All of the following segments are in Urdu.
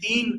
3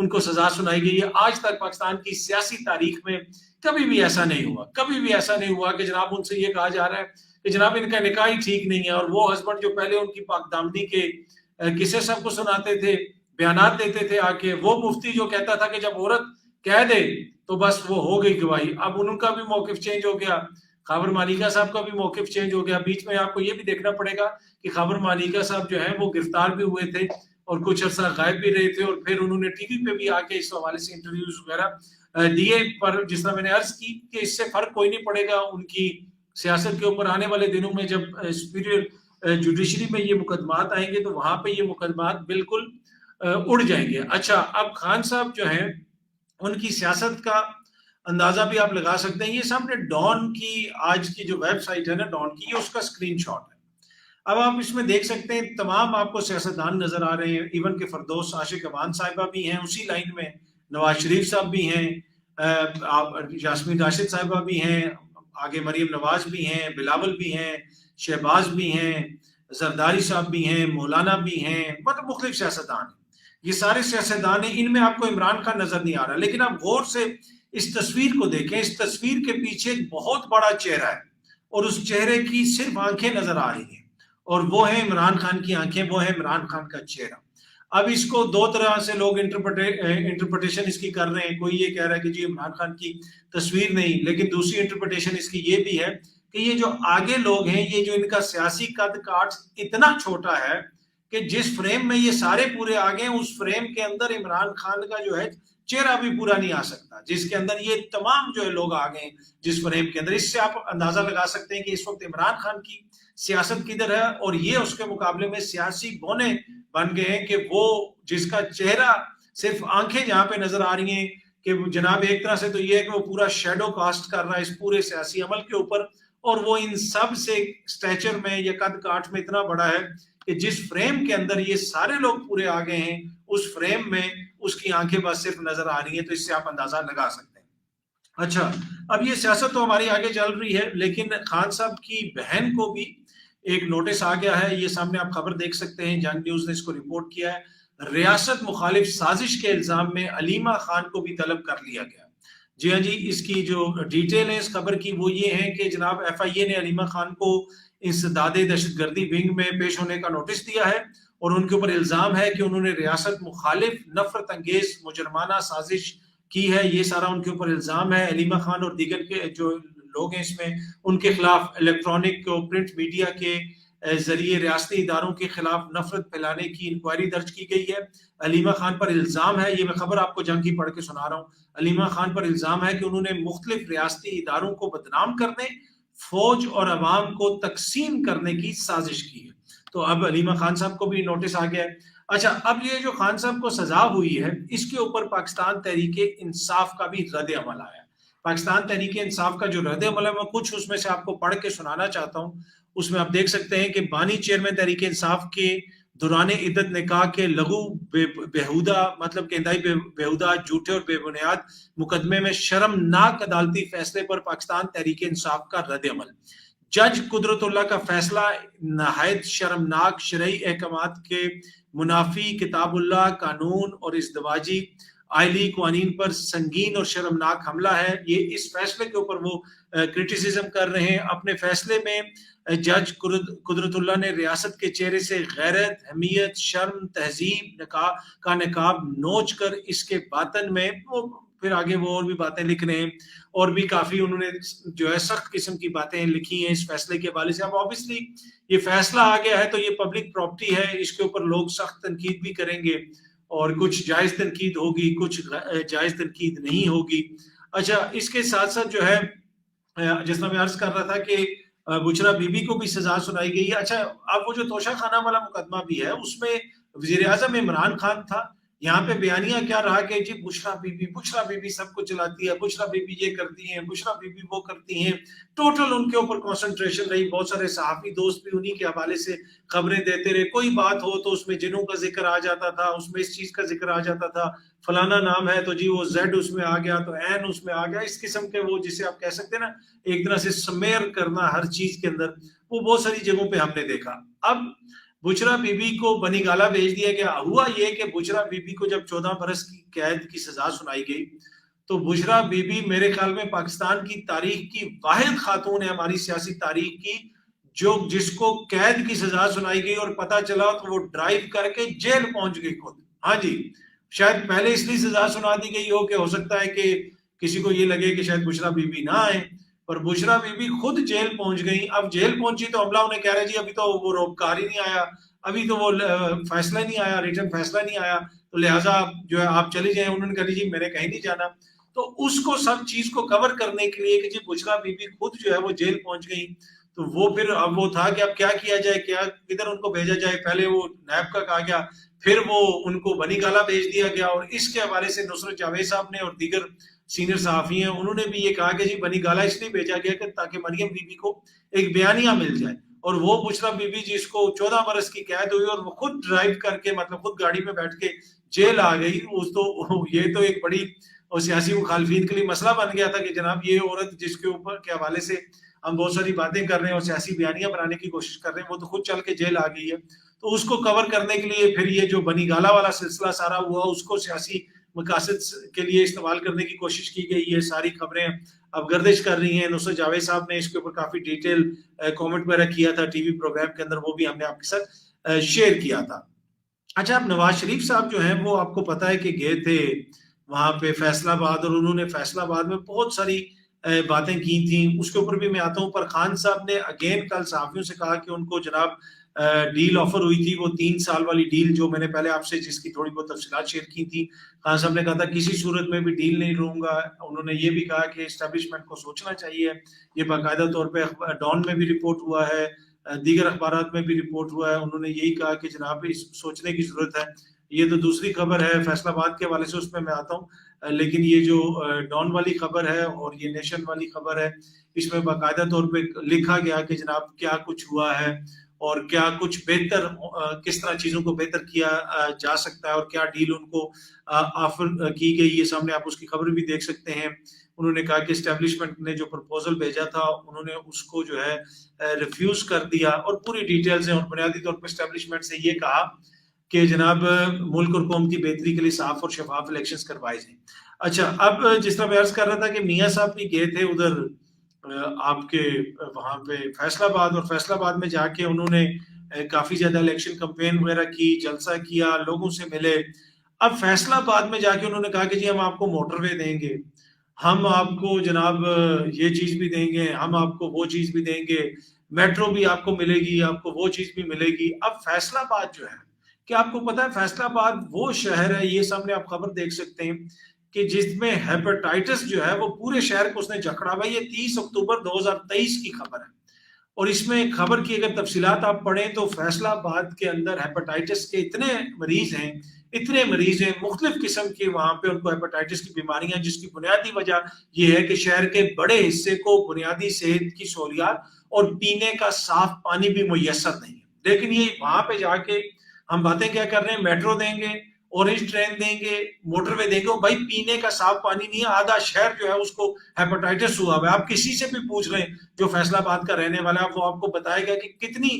ان کو سزا سنائی گئی ہے. آج تک پاکستان کی سیاسی تاریخ میں کبھی بھی ایسا نہیں ہوا, کبھی بھی ایسا نہیں ہوا کہ جناب ان سے یہ کہا جا رہا ہے کہ جناب ان کا نکاح ہی ٹھیک نہیں ہے. اور وہ ہسبینڈ جو پہلے ان کی پاک دامنی کے قصے سب کو سناتے تھے, بیانات دیتے تھے آ کے, وہ مفتی جو کہتا تھا کہ جب عورت کہہ دے تو بس وہ ہو گئی گواہی, اب ان کا بھی موقف چینج ہو گیا, خاور مالکہ صاحب کا بھی موقف چینج ہو گیا. بیچ میں آپ کو یہ بھی دیکھنا پڑے گا کہ خاور مالکہ صاحب جو ہیں وہ گرفتار بھی ہوئے تھے اور کچھ عرصہ غائب بھی رہے تھے, اور پھر انہوں نے ٹی وی پہ بھی آ کے اس حوالے سے انٹرویوز وغیرہ دیے. پر جس طرح میں نے عرض کی کہ اس سے فرق کوئی نہیں پڑے گا ان کی سیاست کے اوپر. آنے والے دنوں میں جب سپیریئر جوڈیشری میں یہ مقدمات آئیں گے تو وہاں پہ یہ مقدمات بالکل اڑ جائیں گے. اچھا, اب خان صاحب جو ہیں ان کی سیاست کا اندازہ بھی آپ لگا سکتے ہیں. یہ سامنے ڈان کی آج کی جو ویب سائٹ ہے نا ڈان کی, یہ اس کا اسکرین شاٹ ہے. اب آپ اس میں دیکھ سکتے ہیں تمام آپ کو سیاستدان نظر آ رہے ہیں, ایون کہ فردوس عاشق امان صاحبہ بھی ہیں اسی لائن میں, نواز شریف صاحب بھی ہیں, یاسمین راشد صاحبہ بھی ہیں, آگے مریم نواز بھی ہیں, بلاول بھی ہیں, شہباز بھی ہیں, زرداری صاحب بھی ہیں, مولانا بھی ہیں, مطلب مختلف سیاستدان ہیں. یہ سارے سیاستدان ہیں, ان میں آپ کو عمران خان نظر نہیں آ رہا. لیکن آپ غور سے اس تصویر کو دیکھیں, اس تصویر کے پیچھے ایک بہت بڑا چہرہ ہے اور اس چہرے کی صرف آنکھیں نظر آ رہی ہیں, اور وہ ہے عمران خان کی آنکھیں, وہ ہے عمران خان کا چہرہ. اب اس کو دو طرح سے لوگ انٹرپریٹیشن اس کی کر رہے ہیں. کوئی یہ کہہ رہا ہے کہ جی عمران خان کی تصویر نہیں, لیکن دوسری انٹرپریٹیشن اس کی یہ بھی ہے کہ یہ جو آگے لوگ ہیں, یہ جو ان کا سیاسی قد کاٹ اتنا چھوٹا ہے کہ جس فریم میں یہ سارے پورے آگے ہیں, اس فریم کے اندر عمران خان کا جو ہے چہرہ بھی پورا نہیں آ سکتا, جس کے اندر یہ تمام جو ہے لوگ آگے ہیں جس فریم کے اندر. اس سے آپ اندازہ لگا سکتے ہیں کہ اس وقت عمران خان کی سیاست کدھر ہے, اور یہ اس کے مقابلے میں سیاسی بونے بن گئے ہیں کہ وہ جس کا چہرہ صرف آنکھیں جہاں پہ نظر آ رہی ہیں کہ جناب ایک طرح سے تو یہ ہے کہ وہ پورا شیڈو کاسٹ کر رہا ہے اس پورے سیاسی عمل کے اوپر, اور وہ ان سب سے سٹیچر میں یا قد کاٹ میں اتنا بڑا ہے کہ جس فریم کے اندر یہ سارے لوگ پورے آ گئے ہیں اس فریم میں اس کی آنکھیں بس صرف نظر آ رہی ہیں. تو اس سے آپ اندازہ لگا سکتے ہیں. اچھا, اب یہ سیاست تو ہماری آگے چل رہی ہے, لیکن خان صاحب کی بہن کو بھی ایک نوٹس آ گیا ہے. یہ سامنے آپ خبر دیکھ سکتے ہیں, جنگ نیوز نے اس کو رپورٹ کیا ہے. ریاست مخالف سازش کے الزام میں علیمہ خان کو بھی طلب کر لیا گیا. جی ہاں جی, اس کی جو ڈیٹیل ہے اس خبر کی وہ یہ ہے کہ جناب ایف آئی اے نے علیمہ خان کو انسداد دہشت گردی ونگ میں پیش ہونے کا نوٹس دیا ہے, اور ان کے اوپر الزام ہے کہ انہوں نے ریاست مخالف نفرت انگیز مجرمانہ سازش کی ہے. یہ سارا ان کے اوپر الزام ہے. علیمہ خان اور دیگر کے جو لوگ ہیں اس میں, ان کے خلاف الیکٹرانک اور پرنٹ میڈیا کے ذریعے ریاستی اداروں کے خلاف نفرت پھیلانے کی انکوائری درج کی گئی ہے. علیمہ خان پر الزام ہے, یہ میں خبر آپ کو جنگ کی پڑھ کے سنا رہا ہوں, علیمہ خان پر الزام ہے کہ انہوں نے مختلف ریاستی اداروں کو بدنام کرنے, فوج اور عوام کو تقسیم کرنے کی سازش کی ہے. تو اب علیمہ خان صاحب کو بھی نوٹس آ گیا ہے. اچھا, اب یہ جو خان صاحب کو سزا ہوئی ہے اس کے اوپر پاکستان تحریک انصاف کا بھی رد عمل آیا. پاکستان تحریک انصاف کا جو رد عمل ہے میں کچھ اس میں سے آپ کو پڑھ کے سنانا چاہتا ہوں. اس میں آپ دیکھ سکتے ہیں کہ بانی چیئرمین تحریک انصاف کے دوران عدت نکاح کے لغو بےہودہ مطلب کہ انتہائی بےہودہ جھوٹے اور بے بنیاد مقدمے میں شرمناک عدالتی فیصلے پر پاکستان تحریک انصاف کا رد عمل. جج قدرت اللہ کا فیصلہ نہایت شرمناک, شرعی احکامات کے منافی, کتاب اللہ, قانون اور ازدواجی آئلی قوانین پر سنگین اور شرمناک حملہ ہے. یہ اس فیصلے کے اوپر وہ کرٹیسزم کر رہے ہیں. اپنے فیصلے میں جج قدرت اللہ نے ریاست کے چہرے سے غیرت, حمیت, شرم, تہذیب کا نقاب نوچ کر اس کے باطن میں, وہ پھر آگے وہ اور بھی باتیں لکھ رہے ہیں, اور بھی کافی انہوں نے جو ہے سخت قسم کی باتیں لکھی ہیں اس فیصلے کے حوالے سے. اب obviously یہ فیصلہ آ گیا ہے تو یہ پبلک پراپرٹی ہے, اس کے اوپر لوگ سخت تنقید بھی کریں گے, اور کچھ جائز تنقید ہوگی, کچھ جائز تنقید نہیں ہوگی. اچھا, اس کے ساتھ ساتھ جو ہے جس طرح میں عرض کر رہا تھا کہ بشرا بی بی کو بھی سزا سنائی گئی ہے. اچھا, اب وہ جو توشہ خانہ والا مقدمہ بھی ہے اس میں وزیر اعظم عمران خان تھا. یہاں پہ بیانیہ کیا رہا کہ جی بشرا بی بی سب کو چلاتی ہے, بشرا بی بی یہ کرتی ہیں, بشرا بی بی وہ کرتی ہیں. ٹوٹل ان کے اوپر کنسنٹریشن رہی. بہت سارے صحافی دوست بھی انہی کے حوالے سے خبریں دیتے رہے. کوئی بات ہو تو اس میں جنوں کا ذکر آ جاتا تھا, اس میں اس چیز کا ذکر آ جاتا تھا, فلانا نام ہے تو جی وہ زیڈ اس میں آ گیا, تو این اس میں آ گیا. اس قسم کے وہ جسے آپ کہہ سکتے ہیں نا ایک طرح سے سمیر کرنا ہر چیز کے اندر, وہ بہت ساری جگہوں پہ ہم نے دیکھا. اب بشرا بی بی کو بنی گالہ بھیج دیا گیا. ہوا یہ کہ بشرا بی بی کو جب 14 برس کی قید کی سزا سنائی گئی تو بشرا بی بی میرے خیال میں پاکستان کی تاریخ کی واحد خاتون ہے, ہماری سیاسی تاریخ کی, جس کو قید کی سزا سنائی گئی اور پتا چلا تو وہ ڈرائیو کر کے جیل پہنچ گئی خود. ہاں جی, شاید پہلے اس لیے سزا سنا دی گئی ہو کہ ہو سکتا ہے کہ کسی کو یہ لگے کہ شاید بشرا بی بی نہ آئے, پر بشرا بی بی خود جیل پہنچ گئی. اب جیل پہنچی تو عملہ انہیں کہہ رہے جی ابھی تو وہ روکار ہی نہیں آیا, ابھی تو وہ فیصلہ نہیں آیا, ریٹن فیصلہ نہیں آیا, تو لہٰذا جو ہے آپ چلے جائیں. انہوں نے کہا جی میں نے کہیں نہیں جانا. تو اس کو سب چیز کو کور کرنے کے لیے کہ جی بشرا بی بی خود جو ہے وہ جیل پہنچ گئی, تو وہ پھر اب وہ تھا کہ اب کیا کیا جائے, کدھر ان کو بھیجا جائے. پہلے وہ نیب کا کہا گیا, پھر وہ ان کو بنی گالہ بھیج دیا گیا. اور اس کے حوالے سے نصرت جاوید صاحب نے اور دیگر سینئر صحافی ہیں انہوں نے بھی یہ کہا کہ جی بنی گالہ اس لیے بھیجا گیا کہ تاکہ مریم بی بی کو ایک بیانیہ مل جائے. اور وہ بشرا بی بی جس کو 14 برس کی قید ہوئی اور وہ خود ڈرائیو کر کے مطلب خود گاڑی میں بیٹھ کے جیل آ گئی, یہ تو ایک بڑی اور سیاسی مخالفین کے لیے مسئلہ بن گیا تھا کہ جناب یہ عورت جس کے اوپر کے حوالے سے ہم بہت ساری باتیں کر رہے ہیں اور سیاسی بیانیاں بنانے کی کوشش کر رہے ہیں, وہ تو خود چل کے جیل آ گئی ہے. تو اس کو کور کرنے کے لیے پھر یہ جو بنی گالہ والا سلسلہ سارا ہوا اس کو سیاسی مقاصد کے لیے استعمال کرنے کی کوشش کی گئی. یہ ساری خبریں اب گردش کر رہی ہیں. نصرت جاوید صاحب نے اس کے اوپر کافی ڈیٹیل کامنٹ وغیرہ کیا تھا ٹی وی پروگرام کے اندر, وہ بھی ہم نے آپ کے ساتھ شیئر کیا تھا. اچھا, اب نواز شریف صاحب جو ہیں وہ آپ کو پتا ہے کہ گئے تھے وہاں پہ فیصلہ آباد, اور انہوں نے فیصلہ آباد میں بہت ساری باتیں کی تھیں. اس کے اوپر بھی میں آتا ہوں. پر خان صاحب نے اگین کل صحافیوں سے کہا کہ ان کو جناب ڈیل آفر ہوئی تھی, وہ 3 سال والی ڈیل جو میں نے پہلے آپ سے جس کی تھوڑی بہت تفصیلات شیئر کی تھی. خان صاحب نے کہا تھا کسی صورت میں بھی ڈیل نہیں لوں گا. انہوں نے یہ بھی کہا کہ اسٹیبلشمنٹ کو سوچنا چاہیے. یہ باقاعدہ طور پہ ڈان میں بھی رپورٹ ہوا ہے, دیگر اخبارات میں بھی رپورٹ ہوا ہے. انہوں نے یہی کہا کہ جناب اس سوچنے کی ضرورت ہے. یہ تو دوسری خبر ہے فیصلہ آباد کے حوالے سے, اس میں آتا ہوں. لیکن یہ جو ڈان والی خبر ہے اور یہ نیشن والی خبر ہے, اس میں باقاعدہ طور پہ لکھا گیا کہ جناب کیا کچھ ہوا ہے اور کیا کچھ بہتر, کس طرح چیزوں کو بہتر کیا جا سکتا ہے اور کیا ڈیل ان کو آفر کی گئی. یہ سامنے آپ اس کی خبر بھی دیکھ سکتے ہیں. انہوں نے کہا کہ اسٹیبلشمنٹ نے جو پرپوزل بھیجا تھا انہوں نے اس کو جو ہے ریفیوز کر دیا, اور پوری ڈیٹیلز ہیں. اور بنیادی طور پر اسٹیبلشمنٹ سے یہ کہا کہ جناب ملک اور قوم کی بہتری کے لیے صاف اور شفاف الیکشنز کروائے جائیں. اچھا, اب جس طرح میں عرض کر رہا تھا کہ میاں صاحب بھی گئے تھے ادھر آپ کے وہاں پہ فیصلہ آباد, اور فیصلہ آباد میں جا کے انہوں نے کافی زیادہ الیکشن کمپین وغیرہ کی, جلسہ کیا, لوگوں سے ملے. اب فیصلہ آباد میں جا کے انہوں نے کہا کہ جی ہم آپ کو موٹر وے دیں گے, ہم آپ کو جناب یہ چیز بھی دیں گے, ہم آپ کو وہ چیز بھی دیں گے, میٹرو بھی آپ کو ملے گی, آپ کو وہ چیز بھی ملے گی. اب فیصلہ آباد جو ہے, کہ آپ کو پتا ہے فیصلہ آباد وہ شہر ہے, یہ سامنے آپ خبر دیکھ سکتے ہیں کہ جس میں ہیپاٹائٹس جو ہے وہ پورے شہر کو اس نے جکڑا ہوا. یہ 30 اکتوبر 2023 کی خبر ہے, اور اس میں خبر کی اگر تفصیلات آپ پڑھیں تو فیصلہ آباد کے اندر ہیپاٹائٹس کے اتنے مریض ہیں, مختلف قسم کے وہاں پہ ان کو ہیپاٹائٹس کی بیماریاں, جس کی بنیادی وجہ یہ ہے کہ شہر کے بڑے حصے کو بنیادی صحت کی سہولیات اور پینے کا صاف پانی بھی میسر نہیں ہے. لیکن یہ وہاں پہ جا کے ہم باتیں کیا کر رہے ہیں, میٹرو دیں گے, اورنج ٹرین دیں گے, موٹر وے دیں گے, بھائی پینے کا صاف پانی نہیں ہے. آدھا شہر جو ہے اس کو ہیپاٹائٹس ہوا ہوا ہے. آپ کسی سے بھی پوچھ رہے ہیں جو فیصلہ آباد کا رہنے والا ہے, وہ آپ کو بتائے گا کہ کتنی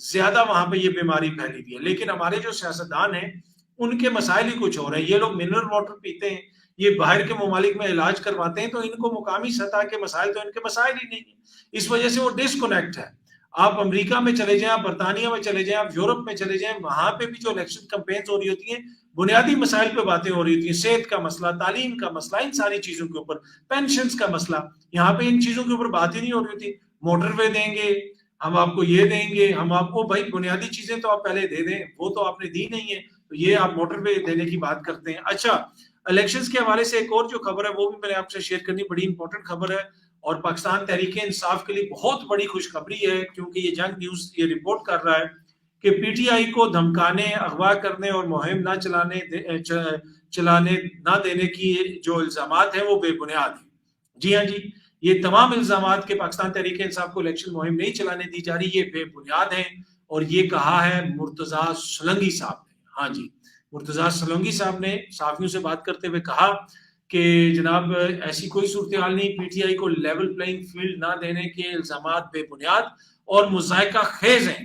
زیادہ وہاں پہ یہ بیماری پھیلی ہوئی ہے. لیکن ہمارے جو سیاستدان ہیں ان کے مسائل ہی کچھ اور ہیں. یہ لوگ منرل واٹر پیتے ہیں, یہ باہر کے ممالک میں علاج کرواتے ہیں, تو ان کو مقامی سطح کے مسائل تو ان کے مسائل ہی نہیں ہیں. اس وجہ سے وہ ڈسکنیکٹ ہے. آپ امریکہ میں چلے جائیں, آپ برطانیہ میں چلے جائیں, آپ یورپ میں چلے جائیں, وہاں پہ بھی جو الیکشن کمپینز ہو رہی ہوتی ہیں بنیادی مسائل پہ باتیں ہو رہی ہوتی ہیں, صحت کا مسئلہ, تعلیم کا مسئلہ, ان ساری چیزوں کے اوپر, پینشنز کا مسئلہ. یہاں پہ ان چیزوں کے اوپر بات ہی نہیں ہو رہی ہوتی. موٹر وے دیں گے, ہم آپ کو یہ دیں گے, ہم آپ کو, بھائی بنیادی چیزیں تو آپ پہلے دے دیں, وہ تو آپ نے دی نہیں ہے, تو یہ آپ موٹر وے دینے کی بات کرتے ہیں. اچھا, الیکشنز کے حوالے سے ایک اور جو خبر ہے وہ بھی میں نے آپ سے شیئر کرنی, بڑی امپورٹنٹ خبر ہے اور پاکستان تحریک انصاف کے لیے بہت بڑی خوشخبری ہے, کیونکہ یہ جنگ نیوز یہ رپورٹ کر رہا ہے کہ پی ٹی آئی کو دھمکانے, اغوا کرنے اور مہم چلانے نہ دینے کی جو الزامات ہیں وہ بے بنیاد ہیں. جی ہاں جی, یہ تمام الزامات کہ پاکستان تحریک انصاف کو الیکشن مہم نہیں چلانے دی جا رہی, یہ بے بنیاد ہیں. اور یہ کہا ہے مرتضیٰ سولنگی صاحب نے. ہاں جی, مرتضیٰ سولنگی صاحب نے صحافیوں سے بات کرتے ہوئے کہا کہ جناب ایسی کوئی صورتحال نہیں, پی ٹی آئی کو لیول پلینگ فیلڈ نہ دینے کے الزامات بے بنیاد اور مضحکہ خیز ہیں.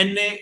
NA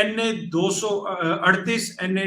NA 238 NA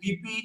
PP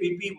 PP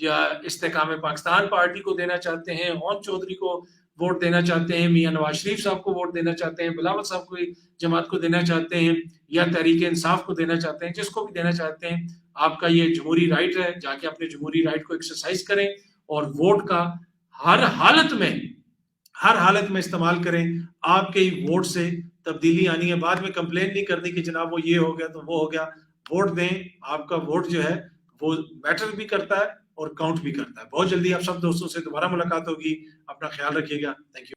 یا استحکام پاکستان پارٹی کو دینا چاہتے ہیں، اون چودھری کو ووٹ دینا چاہتے ہیں، میاں نواز شریف صاحب کو ووٹ دینا چاہتے ہیں، بلاول صاحب کو جماعت کو دینا چاہتے ہیں، یا تحریک انصاف کو دینا چاہتے ہیں، جس کو بھی دینا چاہتے ہیں، آپ کا یہ جمہوری رائٹ ہے، جا کے اپنے جمہوری رائٹ کو ایکسرسائز کریں اور ووٹ کا ہر حالت میں استعمال کریں. آپ کے ہی ووٹ سے تبدیلی آنی ہے. بعد میں کمپلین نہیں کرنی کہ جناب وہ یہ ہو گیا تو وہ ہو گیا. ووٹ دیں. آپ کا ووٹ جو ہے وہ میٹر بھی کرتا ہے اور کاؤنٹ بھی کرتا ہے. بہت جلدی آپ سب دوستوں سے دوبارہ ملاقات ہوگی. اپنا خیال رکھیے گا. Thank you.